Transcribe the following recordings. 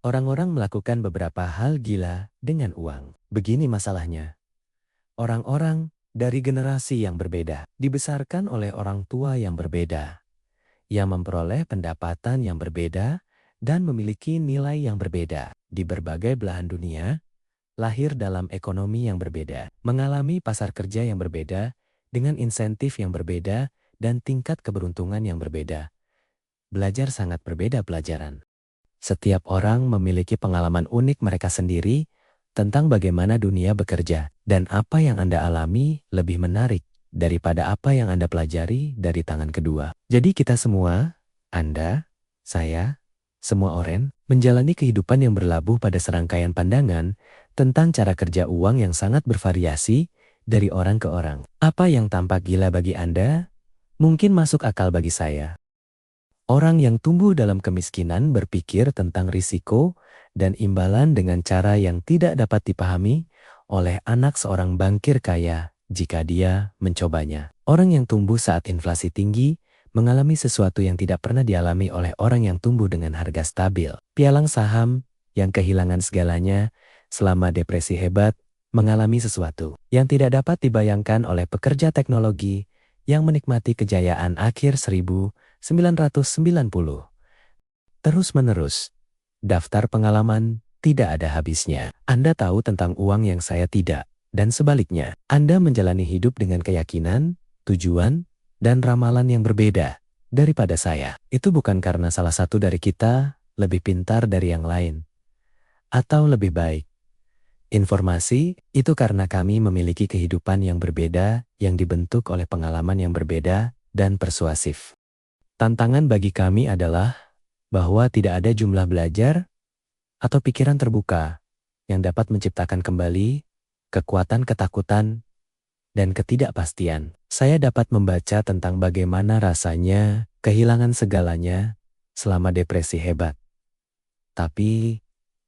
Orang-orang melakukan beberapa hal gila dengan uang. Begini masalahnya. Orang-orang dari generasi yang berbeda dibesarkan oleh orang tua yang berbeda, yang memperoleh pendapatan yang berbeda dan memiliki nilai yang berbeda di berbagai belahan dunia, lahir dalam ekonomi yang berbeda, mengalami pasar kerja yang berbeda dengan insentif yang berbeda dan tingkat keberuntungan yang berbeda. Belajar sangat berbeda pelajaran. Setiap orang memiliki pengalaman unik mereka sendiri tentang bagaimana dunia bekerja, dan apa yang Anda alami lebih menarik daripada apa yang Anda pelajari dari tangan kedua. Jadi kita semua, Anda, saya, semua orang, menjalani kehidupan yang berlabuh pada serangkaian pandangan tentang cara kerja uang yang sangat bervariasi dari orang ke orang. Apa yang tampak gila bagi Anda, mungkin masuk akal bagi saya. Orang yang tumbuh dalam kemiskinan berpikir tentang risiko dan imbalan dengan cara yang tidak dapat dipahami oleh anak seorang bankir kaya jika dia mencobanya. Orang yang tumbuh saat inflasi tinggi mengalami sesuatu yang tidak pernah dialami oleh orang yang tumbuh dengan harga stabil. Pialang saham yang kehilangan segalanya selama depresi hebat mengalami sesuatu yang tidak dapat dibayangkan oleh pekerja teknologi yang menikmati kejayaan akhir 1990. Terus-menerus, daftar pengalaman tidak ada habisnya. Anda tahu tentang uang yang saya tidak, dan sebaliknya. Anda menjalani hidup dengan keyakinan, tujuan, dan ramalan yang berbeda daripada saya. Itu bukan karena salah satu dari kita lebih pintar dari yang lain, atau lebih baik. Informasi itu karena kami memiliki kehidupan yang berbeda yang dibentuk oleh pengalaman yang berbeda dan persuasif. Tantangan bagi kami adalah bahwa tidak ada jumlah belajar atau pikiran terbuka yang dapat menciptakan kembali kekuatan ketakutan dan ketidakpastian. Saya dapat membaca tentang bagaimana rasanya kehilangan segalanya selama depresi hebat. Tapi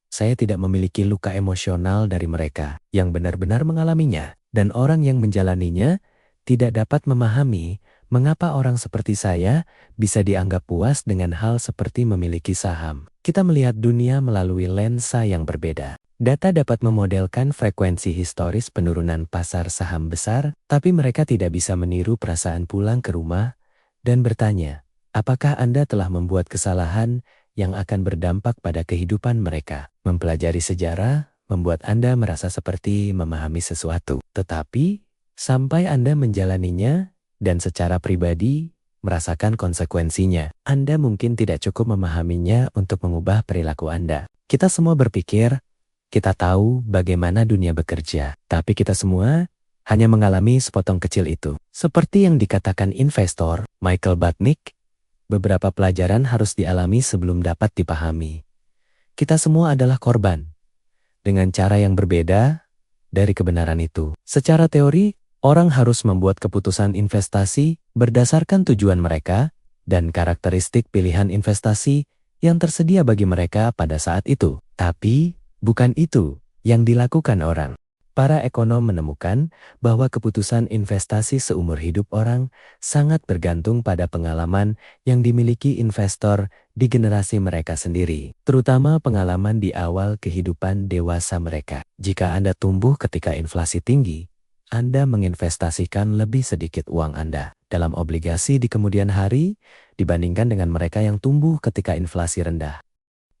saya tidak memiliki luka emosional dari mereka yang benar-benar mengalaminya, dan orang yang menjalaninya tidak dapat memahami mengapa orang seperti saya bisa dianggap puas dengan hal seperti memiliki saham. Kita melihat dunia melalui lensa yang berbeda. Data dapat memodelkan frekuensi historis penurunan pasar saham besar, tapi mereka tidak bisa meniru perasaan pulang ke rumah dan bertanya, apakah Anda telah membuat kesalahan yang akan berdampak pada kehidupan mereka? Mempelajari sejarah membuat Anda merasa seperti memahami sesuatu, tetapi sampai Anda menjalaninya dan secara pribadi merasakan konsekuensinya, Anda mungkin tidak cukup memahaminya untuk mengubah perilaku Anda. Kita semua berpikir, kita tahu bagaimana dunia bekerja, tapi kita semua hanya mengalami sepotong kecil itu. Seperti yang dikatakan investor Michael Batnick, beberapa pelajaran harus dialami sebelum dapat dipahami. Kita semua adalah korban, dengan cara yang berbeda dari kebenaran itu. Secara teori, orang harus membuat keputusan investasi berdasarkan tujuan mereka dan karakteristik pilihan investasi yang tersedia bagi mereka pada saat itu. Tapi, bukan itu yang dilakukan orang. Para ekonom menemukan bahwa keputusan investasi seumur hidup orang sangat bergantung pada pengalaman yang dimiliki investor di generasi mereka sendiri, terutama pengalaman di awal kehidupan dewasa mereka. Jika Anda tumbuh ketika inflasi tinggi, Anda menginvestasikan lebih sedikit uang Anda dalam obligasi di kemudian hari dibandingkan dengan mereka yang tumbuh ketika inflasi rendah.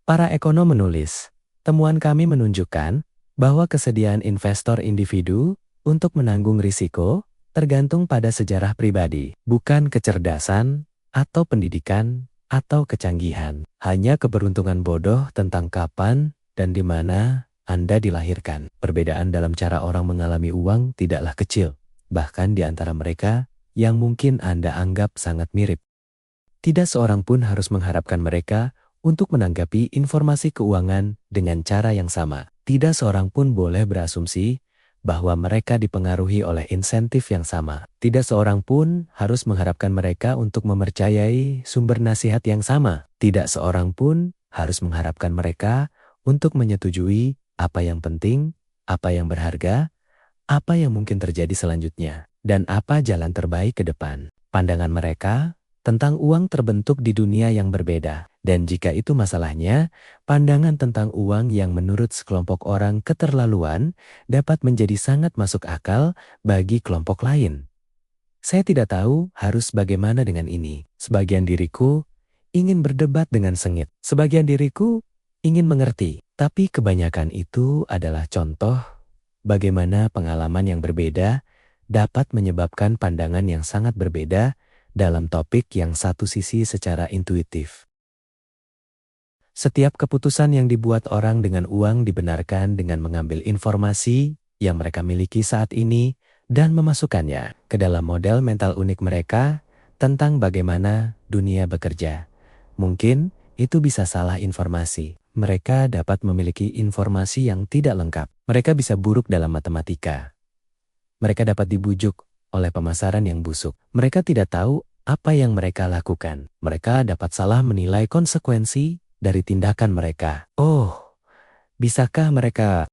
Para ekonom menulis, temuan kami menunjukkan bahwa kesediaan investor individu untuk menanggung risiko tergantung pada sejarah pribadi, bukan kecerdasan atau pendidikan atau kecanggihan. Hanya keberuntungan bodoh tentang kapan dan di mana Anda dilahirkan. Perbedaan dalam cara orang mengalami uang tidaklah kecil, bahkan di antara mereka yang mungkin Anda anggap sangat mirip. Tidak seorang pun harus mengharapkan mereka untuk menanggapi informasi keuangan dengan cara yang sama. Tidak seorang pun boleh berasumsi bahwa mereka dipengaruhi oleh insentif yang sama. Tidak seorang pun harus mengharapkan mereka untuk mempercayai sumber nasihat yang sama. Tidak seorang pun harus mengharapkan mereka untuk menyetujui apa yang penting, apa yang berharga, apa yang mungkin terjadi selanjutnya, dan apa jalan terbaik ke depan. Pandangan mereka tentang uang terbentuk di dunia yang berbeda. Dan jika itu masalahnya, pandangan tentang uang yang menurut sekelompok orang keterlaluan dapat menjadi sangat masuk akal bagi kelompok lain. Saya tidak tahu harus bagaimana dengan ini. Sebagian diriku ingin berdebat dengan sengit. Sebagian diriku ingin mengerti. Tapi kebanyakan itu adalah contoh bagaimana pengalaman yang berbeda dapat menyebabkan pandangan yang sangat berbeda dalam topik yang satu sisi secara intuitif. Setiap keputusan yang dibuat orang dengan uang dibenarkan dengan mengambil informasi yang mereka miliki saat ini dan memasukkannya ke dalam model mental unik mereka tentang bagaimana dunia bekerja. Mungkin itu bisa salah informasi. Mereka dapat memiliki informasi yang tidak lengkap. Mereka bisa buruk dalam matematika. Mereka dapat dibujuk oleh pemasaran yang busuk. Mereka tidak tahu apa yang mereka lakukan. Mereka dapat salah menilai konsekuensi dari tindakan mereka. Oh, bisakah mereka